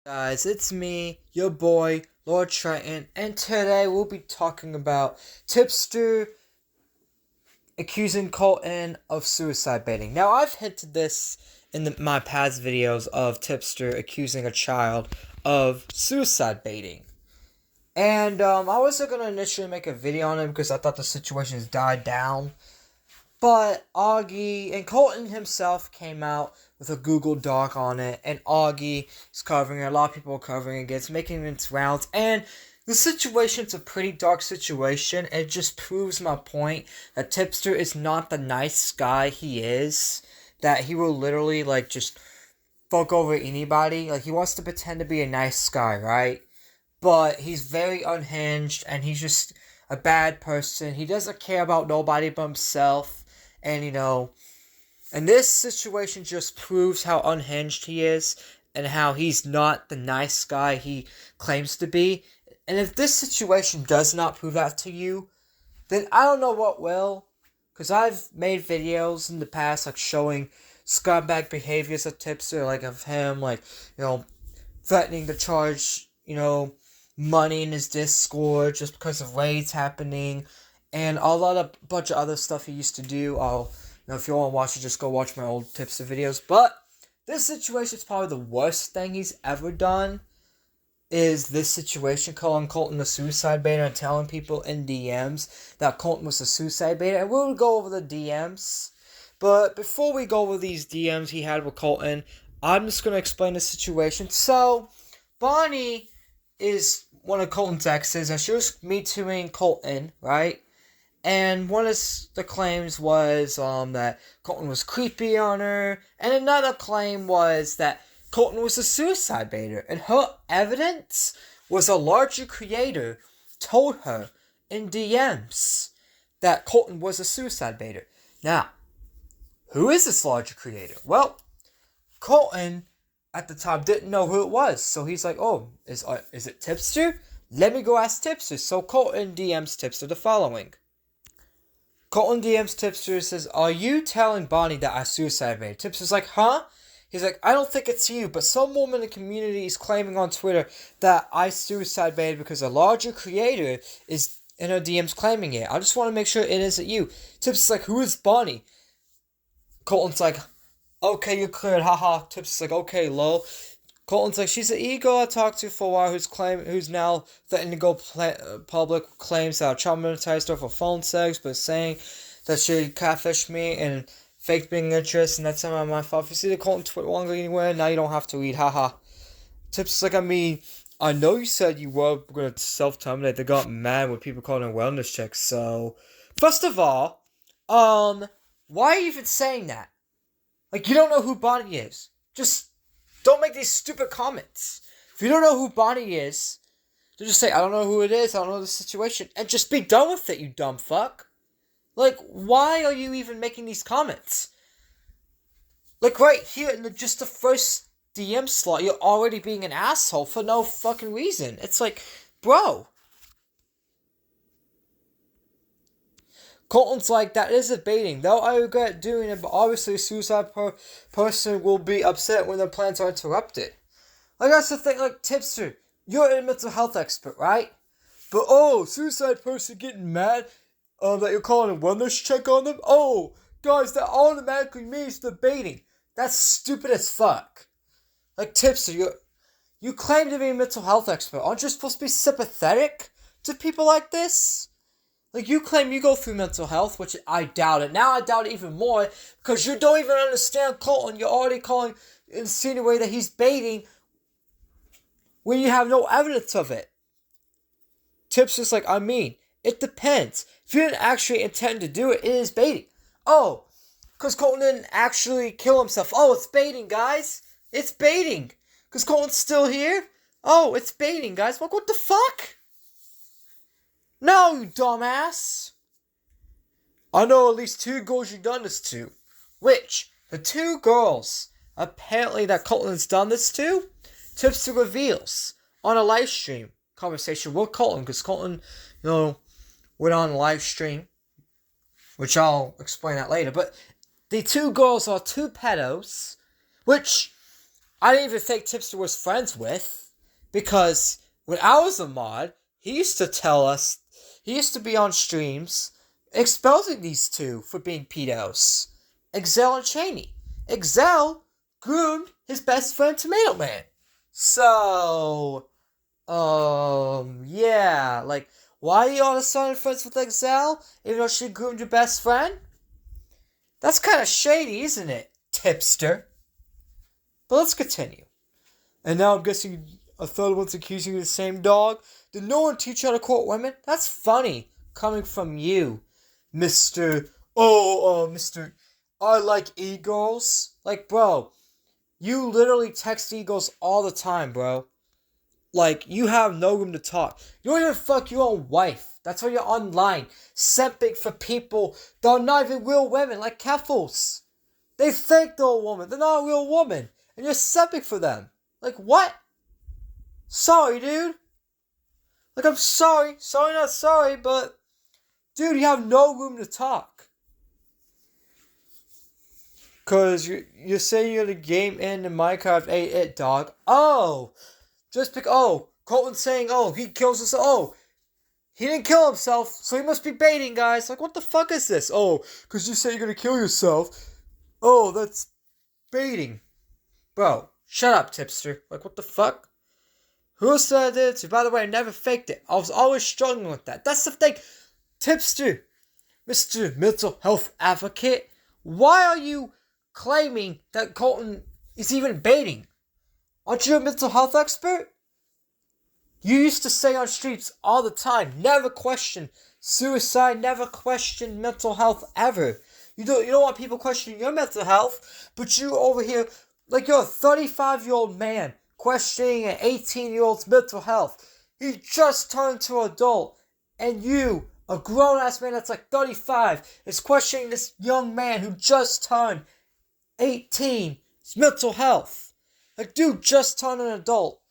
Guys, it's me, your boy, Lord Triton, and today we'll be talking about Tipster accusing Colton of suicide baiting. Now, I've hinted this in my past videos of Tipster accusing a child of suicide baiting. And I wasn't going to initially make a video on it because I thought the situation has died down. But Augie and Colton himself came out with a Google Doc on it, and Augie is covering it. A lot of people are covering it. It's making its rounds, and the situation's a pretty dark situation. It just proves my point that Tipster is not the nice guy he is. That he will literally, just fuck over anybody. He wants to pretend to be a nice guy, right? But he's very unhinged, and he's just a bad person. He doesn't care about nobody but himself. And, and this situation just proves how unhinged he is and how he's not the nice guy he claims to be. And if this situation does not prove that to you, then I don't know what will. Because I've made videos in the past, showing scumbag behaviors of Tipster, of him, threatening to charge, money in his Discord just because of raids happening. And a bunch of other stuff he used to do. If you want to watch it, just go watch my old Tipster videos. But this situation is probably the worst thing he's ever done. Is this situation, calling Colton a suicide baiter and telling people in DMs that Colton was a suicide baiter. And we'll go over the DMs. But before we go over these DMs he had with Colton, I'm just going to explain the situation. So, Bonnie is one of Colton's exes, and she was Me Tooing Colton, right? And one of the claims was that Colton was creepy on her. And another claim was that Colton was a suicide baiter. And her evidence was a larger creator told her in DMs that Colton was a suicide baiter. Now, who is this larger creator? Well, Colton at the time didn't know who it was. So he's like, oh, is it Tipster? Let me go ask Tipster. So Colton DMs Tipster the following. Colton DMs Tipster, says, are you telling Bonnie that I suicide baited? Tipster's like, huh? He's like, I don't think it's you, but some woman in the community is claiming on Twitter that I suicide baited because a larger creator is in her DMs claiming it. I just want to make sure it isn't you. Tipster's like, who is Bonnie? Colton's like, okay, you're cleared, haha. Tipster's like, okay, lol. Colton's like, she's an ego I talked to for a while who's now threatening to go public with claims that I traumatized her for phone sex, but saying that she catfished me and faked being interest, and that's not my fault. If you see the Colton tweet longer anywhere, now you don't have to read, haha. Tips like, I know you said you were going to self-terminate. They got mad when people called her wellness checks, so... First of all, why are you even saying that? You don't know who Bonnie is. Just... don't make these stupid comments. If you don't know who Bonnie is, then just say, I don't know who it is, I don't know the situation, and just be done with it, you dumb fuck. Why are you even making these comments? Right here in just the first DM slot, you're already being an asshole for no fucking reason. It's bro. Colton's like, that is a baiting. Though I regret doing it, but obviously a suicide person will be upset when their plans are interrupted. That's the thing, Tipster, you're a mental health expert, right? But, suicide person getting mad that you're calling a wellness check on them? Oh, guys, that automatically means they're baiting. That's stupid as fuck. Tipster, you claim to be a mental health expert. Aren't you supposed to be sympathetic to people like this? You claim you go through mental health, which I doubt it. Now I doubt it even more, because you don't even understand Colton. You're already insinuating that he's baiting when you have no evidence of it. Tips is like, it depends. If you didn't actually intend to do it, it is baiting. Oh, because Colton didn't actually kill himself. Oh, it's baiting, guys. It's baiting. Because Colton's still here? Oh, it's baiting, guys. What the fuck? No, you dumbass! I know at least 2 girls you've done this to. Which, the 2 girls, apparently that Colton has done this to, Tipster reveals on a live stream conversation with Colton, because Colton, went on a live stream, which I'll explain that later, but the 2 girls are 2 pedos, which I didn't even think Tipster was friends with, because when I was a mod, he used to be on streams exposing these two for being pedos. Excel and Cheney. Excel groomed his best friend Tomato Man. So, yeah, like, why are you all of a sudden friends with Excel, even though she groomed your best friend? That's kind of shady, isn't it, Tipster? But let's continue. And now I'm guessing a third one's accusing you of the same dog? Did no one teach you how to court women? That's funny, coming from you, Mr. Mr. I like e-girls. Like, bro, you literally text e-girls all the time, bro. Like, you have no room to talk. You don't even fuck your own wife. That's why you're online, simping for people that are not even real women, like Keffels. They think they're a woman. They're not a real woman. And you're simping for them. Like, what? Sorry, dude. Like, I'm sorry. Sorry, not sorry, but... Dude, you have no room to talk. Because you're saying you're the game in the Minecraft 8-it dog. Oh! Colton's saying, he kills himself. Oh, he didn't kill himself, so he must be baiting, guys. Like, what the fuck is this? Oh, because you say you're gonna kill yourself. Oh, that's baiting. Bro, shut up, Tipster. Like, what the fuck? Who said it? By the way, I never faked it. I was always struggling with that. That's the thing. Tipster, Mr. Mental Health Advocate, why are you claiming that Colton is even baiting? Aren't you a mental health expert? You used to say on streets all the time, never question suicide, never question mental health ever. You don't want people questioning your mental health, but you over here, like you're a 35-year-old man questioning an 18-year-old's mental health. He just turned to adult, and you, a grown-ass man that's like 35, is questioning this young man who just turned 18's mental health. Like, dude just turned an adult,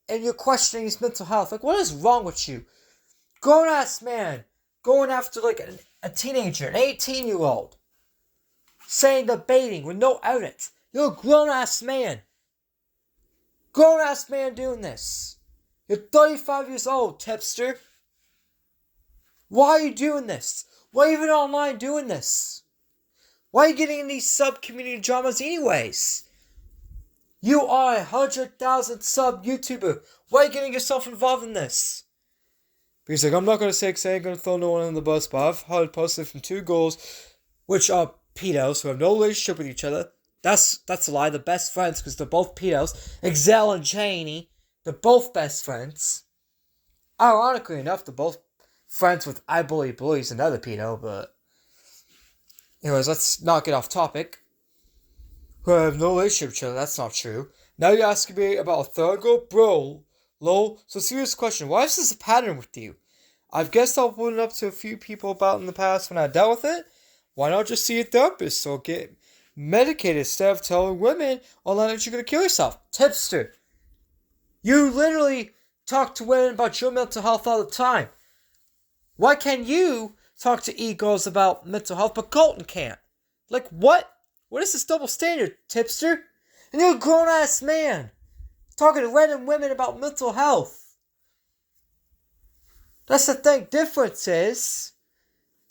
and you're questioning his mental health. Like, what is wrong with you? Grown-ass man going after, like, a teenager, an 18-year-old, saying they're baiting with no evidence. You're a grown-ass man. Grown-ass man doing this. You're 35 years old, Tipster. Why are you doing this? Why are you even online doing this? Why are you getting in these sub-community dramas anyways? You are 100,000 sub YouTuber. Why are you getting yourself involved in this? He's like, I'm not going to say because I ain't going to throw no one in the bus, but I've heard posted from two girls, which are pedos, who have no relationship with each other. That's a lie. They're best friends because they're both pedos. Excel and Cheney, they're both best friends. Ironically enough, they're both friends with I Bully Bullies, another pedo, but... Anyways, let's not get off topic. Who have no relationship with each other, that's not true. Now you're asking me about a third girl? Bro, lol. So serious question, why is this a pattern with you? I've guessed I've opened up to a few people about in the past when I dealt with it. Why not just see a therapist or get medicated instead of telling women online that you're going to kill yourself? Tipster, you literally talk to women about your mental health all the time. Why can't you talk to e-girls about mental health, but Colton can't? Like, what? What is this double standard, Tipster? And you're a grown-ass man talking to random women about mental health. That's the thing. Difference is,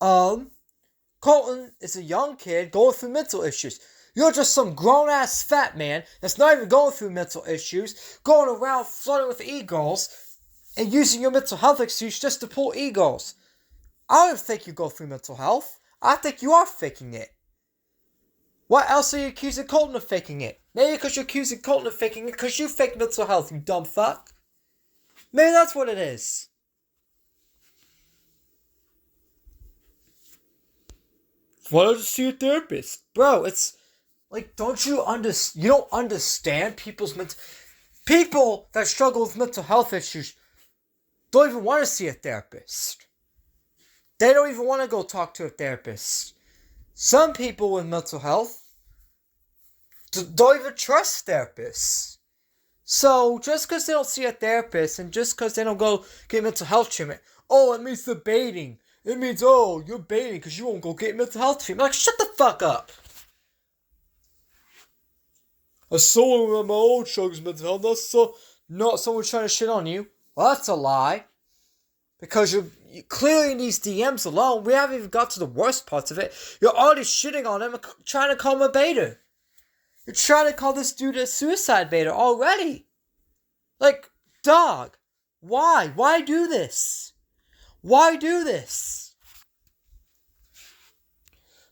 Colton is a young kid going through mental issues. You're just some grown-ass fat man that's not even going through mental issues, going around flirting with e-girls and using your mental health excuse just to pull e-girls. I don't think you go through mental health. I think you are faking it. What else are you accusing Colton of faking it? Maybe because you're accusing Colton of faking it because you fake mental health, you dumb fuck. Maybe that's what it is. Why don't you see a therapist? Bro, it's like, you don't understand people that struggle with mental health issues don't even want to see a therapist. They don't even want to go talk to a therapist. Some people with mental health don't even trust therapists. So, just because they don't see a therapist and just because they don't go get mental health treatment, it means they're baiting. It means, you're baiting because you won't go get mental health treatment. Like, shut the fuck up. I saw my own struggles with mental health, not someone trying to shit on you. Well, that's a lie. Because you clearly in these DMs alone, we haven't even got to the worst parts of it. You're already shitting on him and trying to call him a beta. You're trying to call this dude a suicide beta already. Like, dog, why? Why do this? Why do this?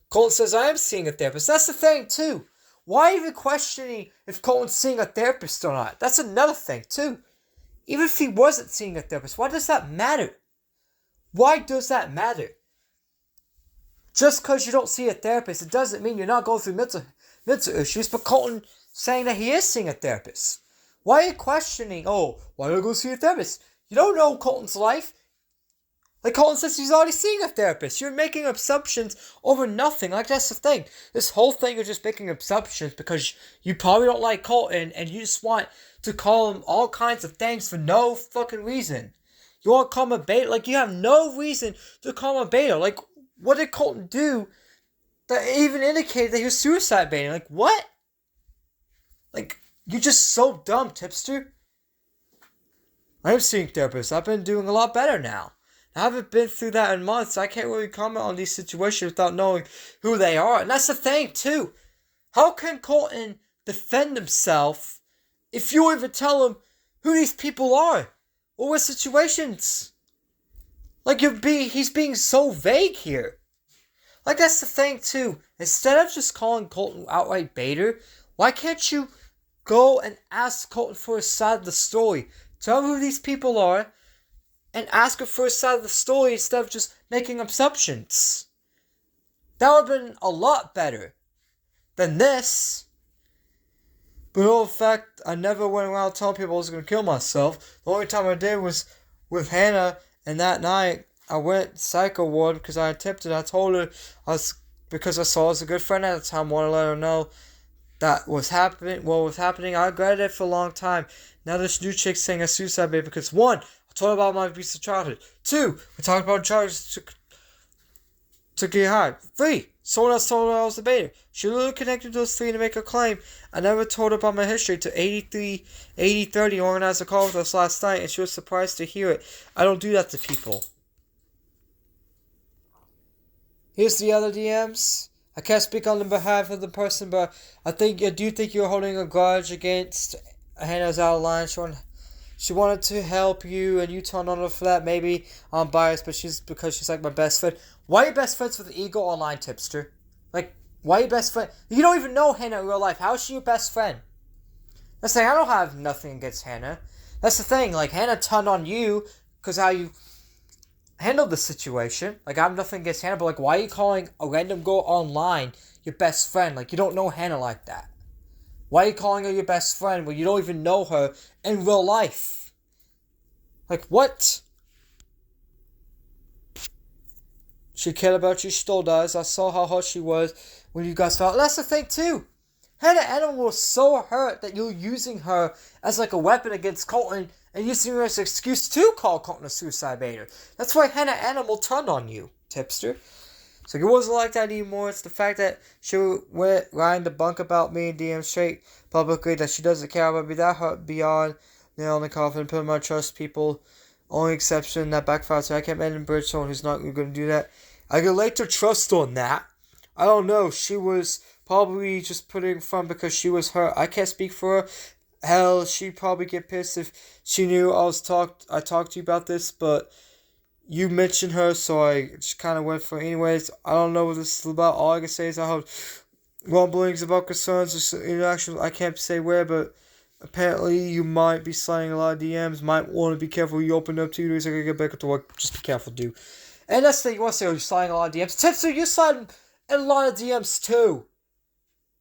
Colton says, I am seeing a therapist. That's the thing, too. Why even questioning if Colton's seeing a therapist or not? That's another thing, too. Even if he wasn't seeing a therapist, why does that matter? Why does that matter? Just because you don't see a therapist, it doesn't mean you're not going through mental issues, but Colton saying that he is seeing a therapist. Why are you questioning, why don't I go see a therapist? You don't know Colton's life. Like Colton says, he's already seeing a therapist. You're making assumptions over nothing. Like, that's the thing. This whole thing, you're just making assumptions because you probably don't like Colton and you just want to call him all kinds of things for no fucking reason. You want to call him a beta? Like, you have no reason to call him a beta. Like, what did Colton do that even indicated that he was suicide baiting? Like, what? Like, you're just so dumb, Tipster. I'm seeing therapists. I've been doing a lot better now. I haven't been through that in months. I can't really comment on these situations without knowing who they are. And that's the thing, too. How can Colton defend himself if you even tell him who these people are? Or what situations? Like, he's being so vague here. Like, that's the thing, too. Instead of just calling Colton outright baiter, why can't you go and ask Colton for his side of the story? Tell him who these people are, and ask him for his side of the story instead of just making assumptions. That would have been a lot better than this. But in fact, I never went around telling people I was going to kill myself. The only time I did was with Hannah, and that night I went psycho ward because I attempted. I told her because I saw her as a good friend at the time, wanted to let her know that was happening. What was happening? I regretted it for a long time. Now this new chick's saying a suicide baby because 1, I told her about my abusive childhood. 2, we talked about charges to get high. 3, someone else told her I was the beta. She literally connected those 3 to make a claim. I never told her about my history to 8030 organized a call with us last night, and she was surprised to hear it. I don't do that to people. Here's the other DMs. I can't speak on the behalf of the person, but I do think you're holding a grudge against Hannah's out of line. She wanted to help you, and you turned on her for that. Maybe I'm biased, but because she's like my best friend. Why are you best friends with Ego Online, Tipster? Like, why are you best friend? You don't even know Hannah in real life. How is she your best friend? That's the thing. I don't have nothing against Hannah. That's the thing. Like, Hannah turned on you because how you handled the situation. Like, I have nothing against Hannah, but like, why are you calling a random girl online your best friend? Like, you don't know Hannah like that. Why are you calling her your best friend when you don't even know her in real life? Like, what? She cared about you, she still does. I saw how hurt she was when you guys fell. That's the thing, too. Hannah Animal was so hurt that you're using her as like a weapon against Colton and using her as an excuse to call Colton a suicide baiter. That's why Hannah Animal turned on you, Tipster. So it wasn't like that anymore. It's the fact that she went lying to bunk about me and DM straight publicly that she doesn't care about me. That hurt beyond nail in the coffin. Put my trust people. Only exception that backfired. So I can't man and bridge someone who's not going to do that. I could like to trust on that. I don't know. She was probably just putting fun because she was hurt. I can't speak for her. Hell, she'd probably get pissed if she knew I talked to you about this, but you mentioned her, so I just kind of went for it anyways. I don't know what this is about. All I can say is I have rumblings about concerns or interactions. I can't say where, but apparently you might be sliding a lot of DMs. Might want to be careful who you open up to. I gotta get back to work. Just be careful, dude. And that's the thing. You want to say, you're sliding a lot of DMs. Tipster, you're sliding a lot of DMs too.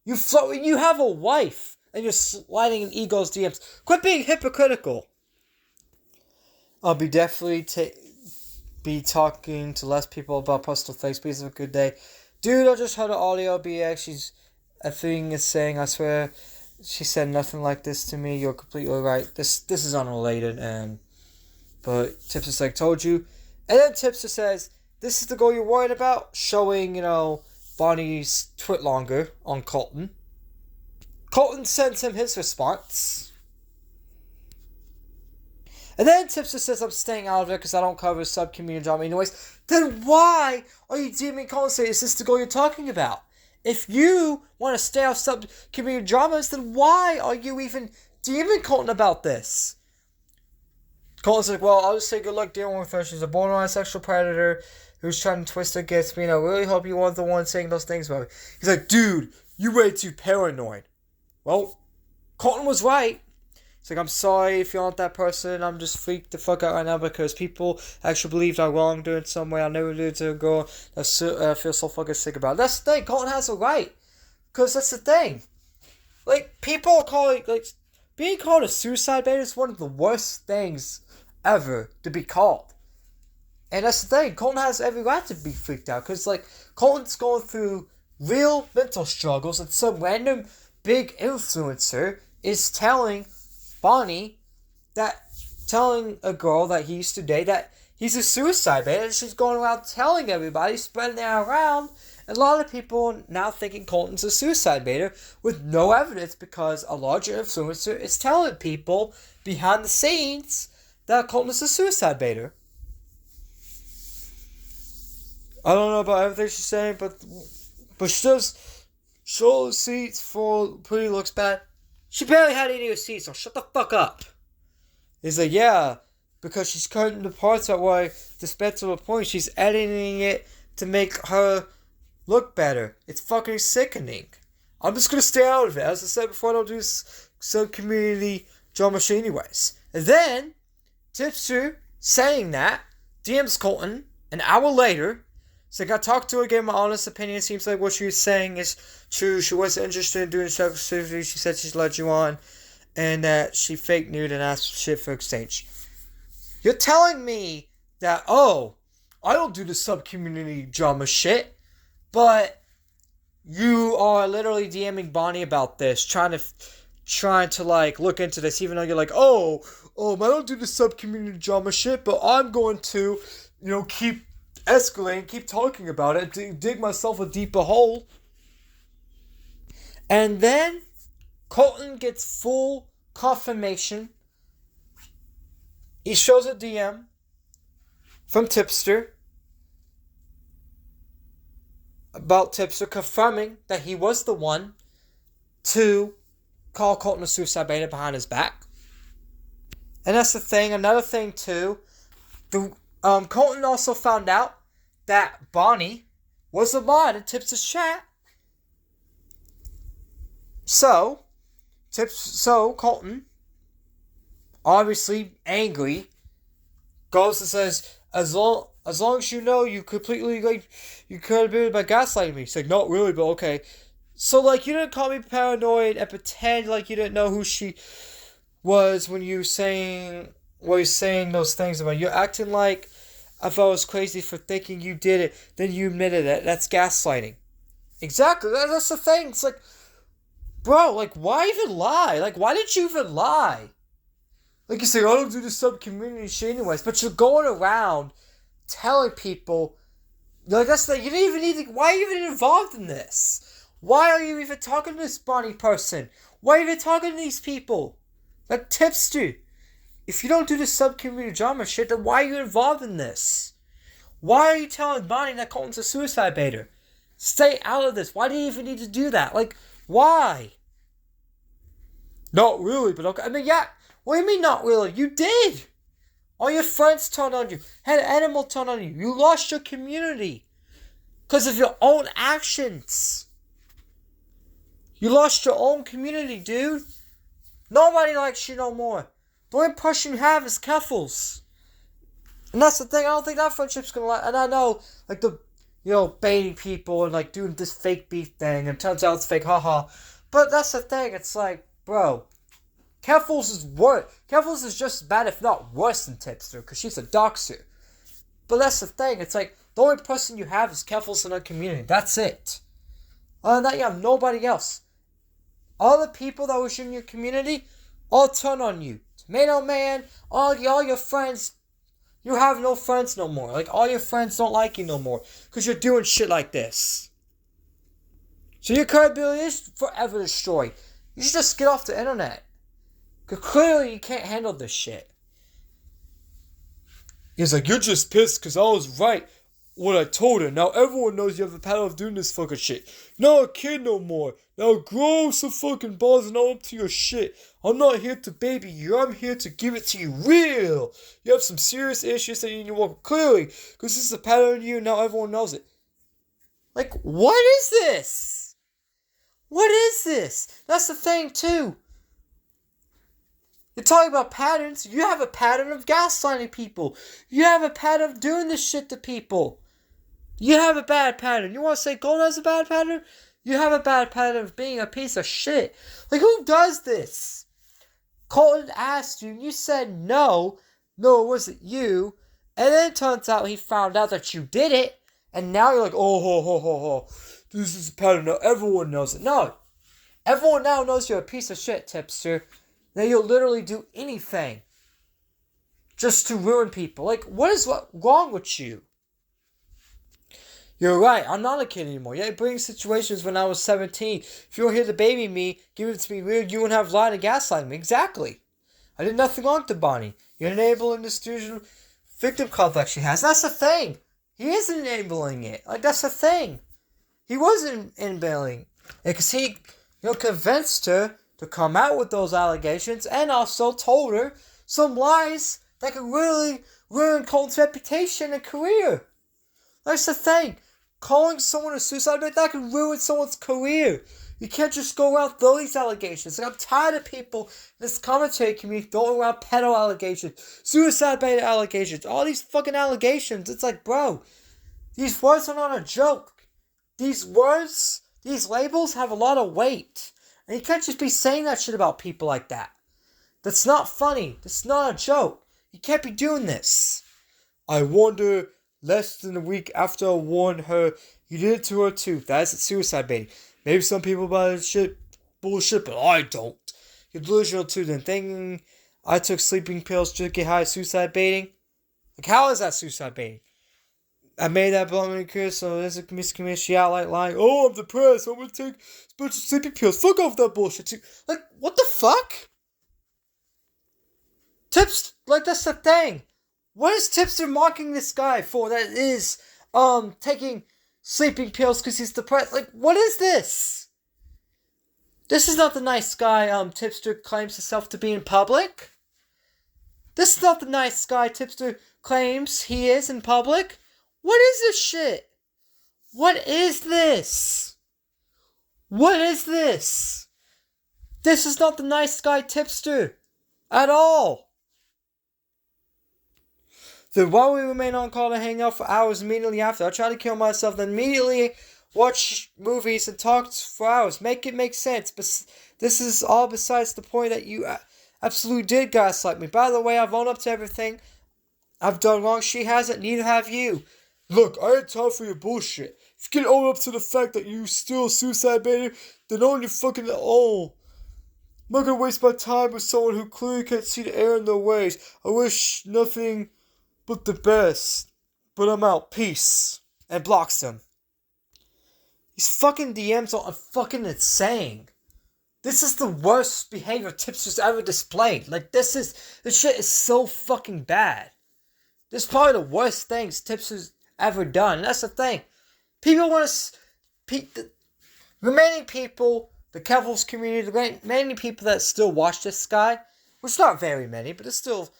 You have a wife, and you're sliding in Ego's DMs. Quit being hypocritical. I'll be definitely be talking to less people about personal things. Please have a good day. Dude, I just heard an audio BX. I think it's saying, I swear, she said nothing like this to me. You're completely right. This is unrelated, but Tipster like, told you. And then Tipster says, this is the girl you're worried about? Showing, Bonnie's twit longer on Colton. Colton sends him his response. And then Tipster says, I'm staying out of it because I don't cover sub-community drama anyways. Then why are you DMing Colton saying, is this the goal you're talking about? If you want to stay off sub-community dramas, then why are you even DMing Colton about this? Colton's like, well, I'll just say good luck dealing with her. She's a borderline sexual predator who's trying to twist against me, and I really hope you weren't the one saying those things about me. He's like, dude, you way too paranoid. Well, Colton was right. It's like, I'm sorry if you're not that person. I'm just freaked the fuck out right now because people actually believed I wronged her in some way. I never did it to a girl. I feel so fucking sick about it. That's the thing. Colton has a right. Because that's the thing. Like, people are calling, like, being called a suicide baiter is one of the worst things ever to be called. And that's the thing. Colton has every right to be freaked out. Because, like, Colton's going through real mental struggles and some random big influencer is telling telling a girl that he used to date that he's a suicide baiter, and she's going around telling everybody, spreading that around. And a lot of people are now thinking Colton's a suicide baiter with no evidence because a larger influencer is telling people behind the scenes that Colton is a suicide baiter. I don't know about everything she's saying, but she does show receipts for pretty looks bad. She barely had any receipts, so shut the fuck up. He's like, yeah, because she's cutting the parts out where I dispense to a point. She's editing it to make her look better. It's fucking sickening. I'm just gonna stay out of it. As I said before, I don't do some community drama shit anyways. And then, Tipster, saying that, DMs Colton an hour later. So I got talked to her, gave my honest opinion. It seems like what she was saying is true. She wasn't interested in doing sexual activity. She said she's led you on. And that she fake nude and asked shit for exchange. You're telling me that, oh, I don't do the sub-community drama shit. But you are literally DMing Bonnie about this. Trying to like, look into this. Even though you're like, oh, I don't do the sub-community drama shit. But I'm going to, keep escalating, keep talking about it, to dig myself a deeper hole. And then Colton gets full confirmation. He shows a DM from Tipster about Tipster confirming that he was the one to call Colton a suicide baiter behind his back. And that's the thing. Another thing too, Colton also found out that Bonnie was a mod in Tipster's chat. So Colton, obviously angry, goes and says, as long as you know you completely, you could have been by gaslighting me. He's like, not really, but okay. So, you didn't call me paranoid and pretend like you didn't know who she was when you saying those things about. You're acting like I thought I was crazy for thinking you did it, then you admitted it. That's gaslighting. Exactly, that's the thing. It's like, bro, why even lie? Why did you even lie? You say, I don't do the sub-community shit anyways, but you're going around telling people, that's you didn't even need to, why are you even involved in this? Why are you even talking to this Bonnie person? Why are you even talking to these people? Tipster. If you don't do the sub-community drama shit, then why are you involved in this? Why are you telling Bonnie that Colton's a suicide baiter? Stay out of this. Why do you even need to do that? Why? Not really, but okay. I mean, yeah. What do you mean not really? You did. All your friends turned on you. Had an animal turn on you. You lost your community. Because of your own actions. You lost your own community, dude. Nobody likes you no more. The only person you have is Keffels. And that's the thing. I don't think that friendship's gonna last. And I know, baiting people and, doing this fake beef thing. And it turns out it's fake, haha. But that's the thing. It's bro. Keffels is worse. Keffels is just as bad, if not worse, than Tipster. Because she's a doxer. But that's the thing. It's the only person you have is Keffels in our community. That's it. Other than that, you have nobody else. All the people that was in your community all turn on you. Tomato Man, all your friends, you have no friends no more. All your friends don't like you no more. Because you're doing shit like this. So your credibility is forever destroyed. You should just get off the internet. Because clearly you can't handle this shit. He's like, you're just pissed because I was right what I told her. Now everyone knows you have the power of doing this fucking shit. Not a kid no more. Now grow some fucking balls and own up to your shit. I'm not here to baby you. I'm here to give it to you real. You have some serious issues that you need to work clearly. Because this is a pattern on you and now everyone knows it. Like, what is this? What is this? That's the thing too. You're talking about patterns. You have a pattern of gaslighting people. You have a pattern of doing this shit to people. You have a bad pattern. You want to say Gold has a bad pattern? You have a bad pattern of being a piece of shit. Like, who does this? Colton asked you and you said no. No, it wasn't you. And then it turns out he found out that you did it. And now you're like, oh, ho, ho, ho, ho. This is a pattern. Now everyone knows it. No. Everyone now knows you're a piece of shit, Tipster. Now you'll literally do anything just to ruin people. Like, what is wrong with you? You're right, I'm not a kid anymore. Yeah, it brings situations when I was 17. If you were here to baby me, give it to me real, you wouldn't have lied and gaslighting me. Exactly. I did nothing wrong to Bonnie. You're enabling this delusional victim complex she has. That's the thing. He is enabling it. Like, that's the thing. He wasn't enabling it because he, convinced her to come out with those allegations and also told her some lies that could really ruin Colton's reputation and career. That's the thing. Calling someone a suicide bait, that could ruin someone's career. You can't just go around throwing these allegations. Like, I'm tired of people in this commentary community throwing around pedo allegations, suicide bait allegations, all these fucking allegations. It's like, bro, these words are not a joke. These words, these labels have a lot of weight. And you can't just be saying that shit about people like that. That's not funny. That's not a joke. You can't be doing this. I wonder, less than a week after I warned her, you did it to her too. That isn't suicide baiting. Maybe some people buy this shit bullshit, but I don't. You're delusional too. Then thinking I took sleeping pills to get high, suicide baiting? Like, how is that suicide baiting? I made that blunt curious, so there's a miscommunication. She out like lying. Oh, I'm depressed. I'm gonna take a bunch of sleeping pills. Fuck off that bullshit too. Like, what the fuck? Tips, like, that's the thing. What is Tipster mocking this guy for? That is, taking sleeping pills because he's depressed. Like, what is this? This is not the nice guy, Tipster claims himself to be in public. This is not the nice guy Tipster claims he is in public. What is this shit? What is this? What is this? This is not the nice guy Tipster. At all. Then while we remain on call to hang out for hours immediately after, I try to kill myself, then immediately watch movies and talk for hours. Make it make sense. But this is all besides the point that you absolutely did gaslight me. By the way, I've owned up to everything I've done wrong. She hasn't. Neither have you. Look, I ain't time for your bullshit. If you can own up to the fact that you still a suicide baiter, then own your fucking all. I'm not gonna waste my time with someone who clearly can't see the error in their ways. I wish nothing but the best. But I'm out. Peace. And blocks him. These fucking DMs are fucking insane. This is the worst behavior Tipster's ever displayed. Like, this shit is so fucking bad. This is probably the worst things Tipster's ever done. And that's the thing. People want to... The remaining people, the Kevils community, the remaining people that still watch this guy, which not very many, but there's still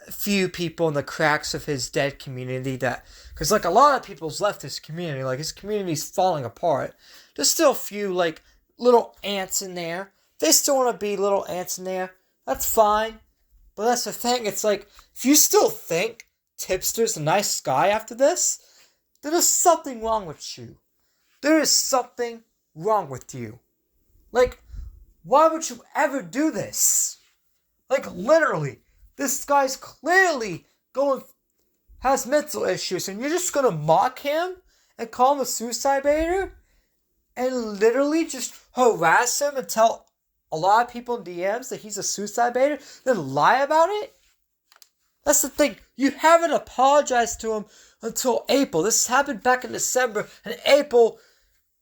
a few people in the cracks of his dead community that... Because, like, a lot of people's left his community. Like, his community's falling apart. There's still a few, like, little ants in there. They still want to be little ants in there. That's fine. But that's the thing. It's like, if you still think Tipster's a nice guy after this, then there's something wrong with you. There is something wrong with you. Like, why would you ever do this? Like, literally, this guy's clearly has mental issues, and you're just gonna mock him and call him a suicide baiter and literally just harass him and tell a lot of people in DMs that he's a suicide baiter, then lie about it? That's the thing. You haven't apologized to him until April. This happened back in December, and April,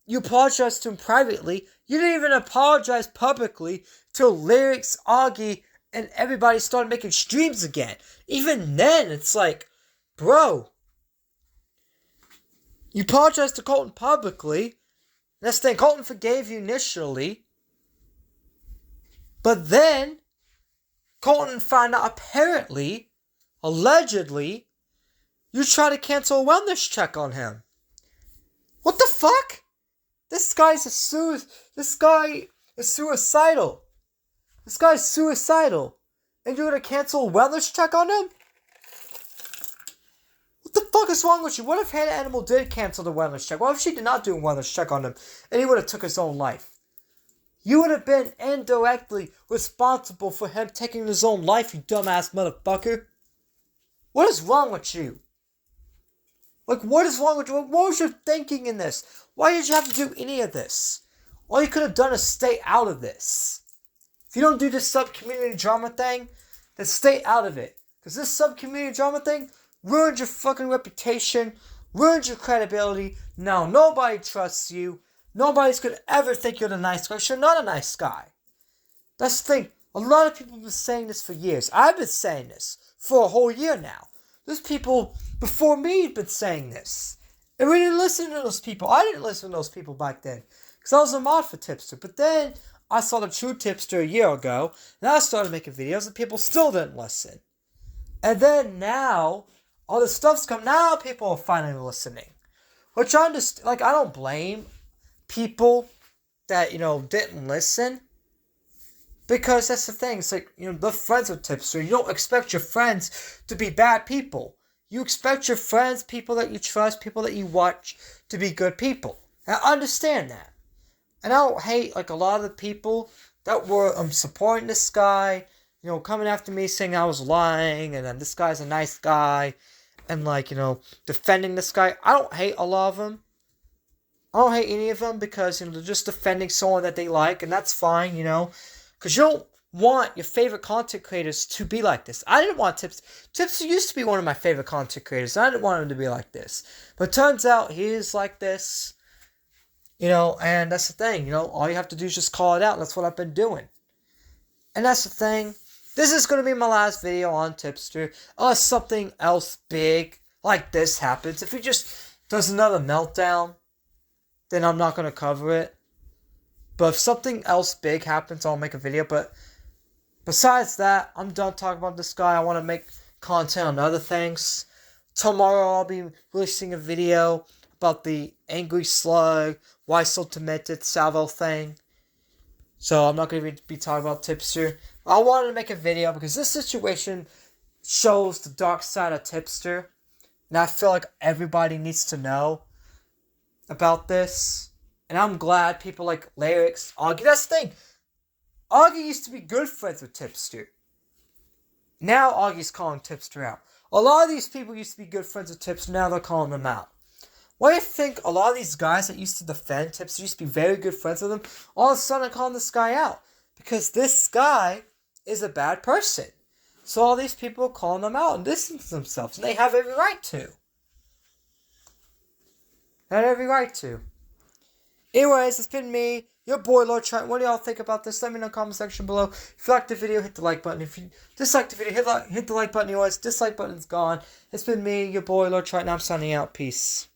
You apologized to him privately. You didn't even apologize publicly till Lyrics, Augie, and everybody started making streams again. Even then, it's like, bro, you apologized to Colton publicly. That's the thing, Colton forgave you initially. But then, Colton found out apparently, allegedly, you tried to cancel a wellness check on him. What the fuck? This guy is suicidal. This guy's suicidal. And you're gonna cancel a wellness check on him? What the fuck is wrong with you? What if Hannah Animal did cancel the wellness check? What if she did not do a wellness check on him and he would have took his own life? You would have been indirectly responsible for him taking his own life, you dumbass motherfucker. What is wrong with you? Like, what is wrong with you? What was your thinking in this? Why did you have to do any of this? All you could have done is stay out of this. If you don't do this sub-community drama thing, then stay out of it. Because this sub-community drama thing ruins your fucking reputation, ruins your credibility. Now nobody trusts you. Nobody's gonna ever think you're the nice guy. You're not a nice guy. That's the thing. A lot of people have been saying this for years. I've been saying this for a whole year now. There's people before me have been saying this. And we didn't listen to those people. I didn't listen to those people back then. Because I was a mod for Tipster. But then I saw the true Tipster a year ago. And I started making videos and people still didn't listen. And then now, all this stuff's come. Now people are finally listening. Which I understand. Like, I don't blame people that, didn't listen. Because that's the thing. It's like, they're friends with Tipster. You don't expect your friends to be bad people. You expect your friends, people that you trust, people that you watch, to be good people. And I understand that. And I don't hate, a lot of the people that were supporting this guy, coming after me saying I was lying, and then this guy's a nice guy, and, defending this guy. I don't hate a lot of them. I don't hate any of them because, they're just defending someone that they like, and that's fine, because you don't want your favorite content creators to be like this. I didn't want Tipster. Tipster used to be one of my favorite content creators, and I didn't want him to be like this. But it turns out he is like this, and that's the thing, all you have to do is just call it out, and that's what I've been doing. And that's the thing. This is going to be my last video on Tipster, unless something else big like this happens. If he just does another meltdown, then I'm not going to cover it. But if something else big happens, I'll make a video. But besides that, I'm done talking about this guy. I want to make content on other things. Tomorrow I'll be releasing a video about the Angry Slug, Why So Demented Salvo thing. So I'm not going to be talking about Tipster. I wanted to make a video because this situation shows the dark side of Tipster. And I feel like everybody needs to know about this. And I'm glad people like Lyrics, Augie. That's the thing. Augie used to be good friends with Tipster. Now Augie's calling Tipster out. A lot of these people used to be good friends with Tipster. Now they're calling them out. Why do you think a lot of these guys that used to defend Tipster used to be very good friends with him, all of a sudden are calling this guy out? Because this guy is a bad person. So all these people are calling them out and distancing themselves. And they have every right to. They have every right to. Anyways, it's been me, your boy Lord Triton. What do y'all think about this? Let me know in the comment section below. If you liked the video, hit the like button. If you disliked the video, hit the like button. Anyways, dislike button's gone. It's been me, your boy Lord Triton. I'm signing out. Peace.